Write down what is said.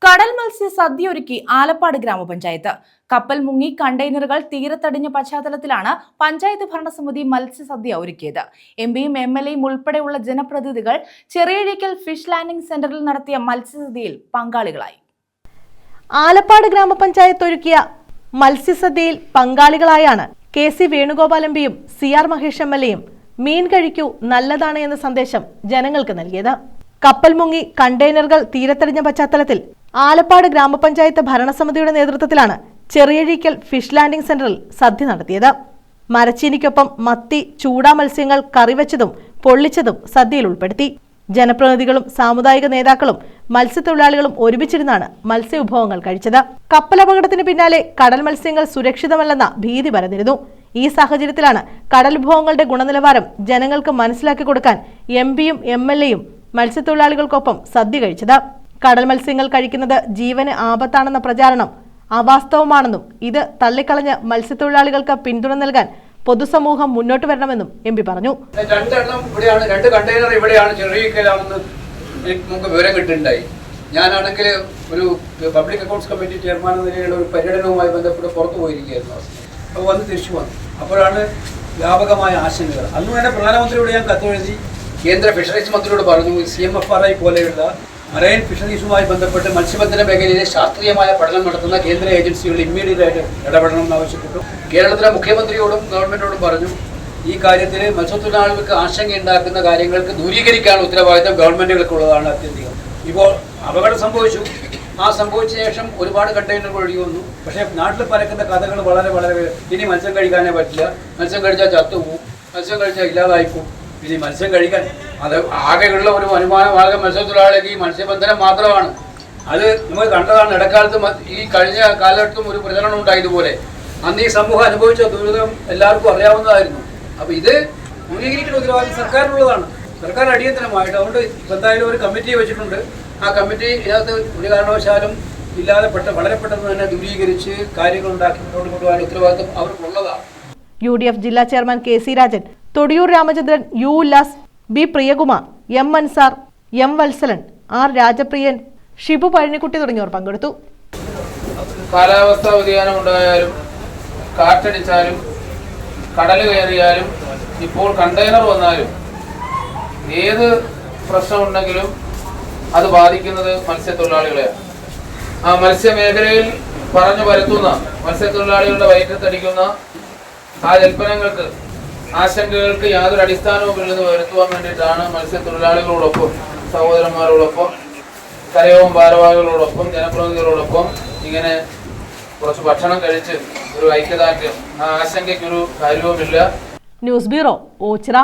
കടൽ മത്സ്യ സദ്യയൊരുക്കി ആലപ്പാട് ഗ്രാമപഞ്ചായത്ത്. കപ്പൽ മുങ്ങി കണ്ടെയ്നറുകൾ തീരത്തടിഞ്ഞ പശ്ചാത്തലത്തിലാണ് പഞ്ചായത്ത് ഭരണസമിതി മത്സ്യസദ്യ ഒരുക്കിയത്. എംപിയും MLAയും ഉൾപ്പെടെയുള്ള ജനപ്രതിനിധികൾ ചെറിയഴീക്കൽ ഫിഷ് ലാൻഡിംഗ് സെന്ററിൽ നടത്തിയ മത്സ്യസദ്യയിൽ പങ്കാളികളായി. ആലപ്പാട് ഗ്രാമപഞ്ചായത്ത് ഒരുക്കിയ മത്സ്യസദ്യയിൽ പങ്കാളികളായാണ് KC വേണുഗോപാൽ MPയും CR മഹേഷ് MLAയും മീൻ കഴിക്കൂ നല്ലതാണ് എന്ന സന്ദേശം ജനങ്ങൾക്ക് നൽകിയത്. കപ്പൽ മുങ്ങി കണ്ടെയ്നറുകൾ തീരത്തടിഞ്ഞ പശ്ചാത്തലത്തിൽ ആലപ്പാട് ഗ്രാമപഞ്ചായത്ത് ഭരണസമിതിയുടെ നേതൃത്വത്തിലാണ് ചെറിയഴീക്കൽ ഫിഷ് ലാൻഡിംഗ് സെന്ററിൽ സദ്യ നടത്തിയത്. മരച്ചീനിക്കൊപ്പം മത്തി, ചൂടാ മത്സ്യങ്ങൾ കറിവെച്ചതും പൊള്ളിച്ചതും സദ്യയിൽ ഉൾപ്പെടുത്തി. ജനപ്രതിനിധികളും സാമുദായിക നേതാക്കളും മത്സ്യത്തൊഴിലാളികളും ഒരുമിച്ചിരുന്നാണ് മത്സ്യവിഭവങ്ങൾ കഴിച്ചത്. കപ്പലപകടത്തിന് പിന്നാലെ കടൽ മത്സ്യങ്ങൾ സുരക്ഷിതമല്ലെന്ന ഭീതി പരന്നിരുന്നു. ഈ സാഹചര്യത്തിലാണ് കടൽ വിഭവങ്ങളുടെ ഗുണനിലവാരം ജനങ്ങൾക്ക് മനസ്സിലാക്കി കൊടുക്കാൻ MPയും MLAയും മത്സ്യത്തൊഴിലാളികൾക്കൊപ്പം സദ്യ കഴിച്ചത്. കടൽ മത്സ്യങ്ങൾ കഴിക്കുന്നത് ജീവന് ആപത്താണെന്ന പ്രചാരണം അവാസ്തവമാണെന്നും ഇത് തള്ളിക്കളഞ്ഞ് മത്സ്യത്തൊഴിലാളികൾക്ക് പിന്തുണ നൽകാൻ പൊതുസമൂഹം മുന്നോട്ട് വരണമെന്നും MP പറഞ്ഞു. രണ്ട് കണ്ടെയ്നർ ഇവിടെയാണ് ചെറിയക്കലാണെന്ന് നമുക്ക് വിവരം കിട്ടുന്നുണ്ടായി. ഞാനാണെങ്കിൽ ഒരു പബ്ലിക് അക്കൗണ്ട്സ് കമ്മിറ്റി ചെയർമാൻ എന്ന നിലയിലുള്ള ഒരു പര്യടനവുമായി ബന്ധപ്പെട്ട് പുറത്തു പോയിരിക്കുകയായിരുന്നു. അപ്പോൾ വന്ന് തിരിച്ചു വന്നു. അപ്പോഴാണ് വ്യാപകമായ ആശങ്കകൾ. അന്ന് തന്നെ പ്രധാനമന്ത്രിയോട് ഞാൻ കത്തെഴുതി കേന്ദ്ര ഫിഷറീസ് മന്ത്രിയോട് പറഞ്ഞു, CMFRI പോലെയുള്ള മറൈൻ ഫിഷറീസുമായി ബന്ധപ്പെട്ട് മത്സ്യബന്ധന മേഖലയിലെ ശാസ്ത്രീയമായ പഠനം നടത്തുന്ന കേന്ദ്ര ഏജൻസികൾ ഇമ്മീഡിയറ്റ് ആയിട്ട് ഇടപെടണം എന്നാവശ്യപ്പെട്ടു. കേരളത്തിലെ മുഖ്യമന്ത്രിയോടും ഗവൺമെന്റിനോടും പറഞ്ഞു, ഈ കാര്യത്തിൽ മത്സ്യത്തൊഴിലാളികൾക്ക് ആശങ്കയുണ്ടാക്കുന്ന കാര്യങ്ങൾക്ക് ദൂരീകരിക്കാനുള്ള ഉത്തരവാദിത്തം ഗവൺമെന്റുകൾക്കുള്ളതാണ് അത്യധികം. ഇപ്പോൾ അപകടം സംഭവിച്ചു. ആ സംഭവിച്ച ശേഷം ഒരുപാട് കണ്ടെയ്നറുകൾ ഒഴുകി വന്നു. പക്ഷേ നാട്ടിൽ പരക്കുന്ന കഥകൾ വളരെ ഇനി മത്സ്യം കഴിക്കാനേ പറ്റില്ല, മത്സ്യം കഴിച്ചാൽ ചത്തുപോകും, മത്സ്യം കഴിച്ചാൽ ഇല്ലാതായിപ്പോകും. ഇനി മത്സ്യം കഴിക്കാൻ അത് ആകെയുള്ള ഒരു വരുമാനമാർഗം മത്സ്യത്തൊഴിലാളിക്ക് ഈ മത്സ്യബന്ധനം മാത്രമാണ്. അത് നമ്മൾ കണ്ടതാണ്. ഇടക്കാലത്ത് ഈ കഴിഞ്ഞ കാലഘട്ടത്തും ഒരു പ്രചരണം ഉണ്ടായതുപോലെ അന്ന് ഈ സമൂഹം അനുഭവിച്ച ദുരിതം എല്ലാവർക്കും അറിയാവുന്നതായിരുന്നു. അപ്പോൾ ഇത് ദൂരീകരിക്കുന്ന ഉത്തരവാദിത്വം സർക്കാരിനുള്ളതാണ്. സർക്കാർ അടിയന്തരമായിട്ട് അതുകൊണ്ട് എന്തായാലും ഒരു കമ്മിറ്റി വെച്ചിട്ടുണ്ട്. ആ കമ്മിറ്റി ഇതിനകത്ത് ഒരു കാരണവശാലും ഇല്ലാതെ വളരെ പെട്ടെന്ന് തന്നെ ദൂരീകരിച്ച് കാര്യങ്ങൾ ഉണ്ടാക്കി മുന്നോട്ട് കൊണ്ടുപോകാൻ ഉത്തരവാദിത്വം അവർക്കുള്ളതാണ്. UDF ജില്ലാ chairman KC Rajan, Thodiyoor Ramachandran, U Ullas, B Priyakumar, M Ansar, M Valsalan, R Rajapriyan, Shibu Pazhanikkutty തുടങ്ങിയവർ പങ്കെടുത്തു. കാലാവസ്ഥാ വ്യതിയാനം ഉണ്ടായാലും കാറ്റടിച്ചാലും കടൽ കയറിയാലും ഇപ്പോൾ കണ്ടെയ്നർ വന്നാലും ഏത് പ്രശ്നമുണ്ടെങ്കിലും അത് ബാധിക്കുന്നത് മത്സ്യത്തൊഴിലാളികളെയാണ്. ആ മത്സ്യമേഖലയിൽ പറഞ്ഞു പരത്തുന്ന മത്സ്യത്തൊഴിലാളികളുടെ വയറ്റത്തടിക്കുന്ന ആ ജൽപ്പനങ്ങൾക്ക്, ആശങ്കകൾക്ക് യാതൊരു അടിസ്ഥാനവുമില്ലെന്ന് വരുത്തുവാൻ വേണ്ടിയിട്ടാണ് മത്സ്യത്തൊഴിലാളികളോടൊപ്പം, സഹോദരന്മാരോടൊപ്പം, കരയോം ഭാരവാഹികളോടൊപ്പം, ജനപ്രതിനിധികളോടൊപ്പം ഇങ്ങനെ കുറച്ച് ഭക്ഷണം കഴിച്ച് ഒരു ഐക്യദാർഢ്യം, ആ ആശങ്കയ്ക്കൊരു കാര്യവുമില്ല. News bureau, Ochira.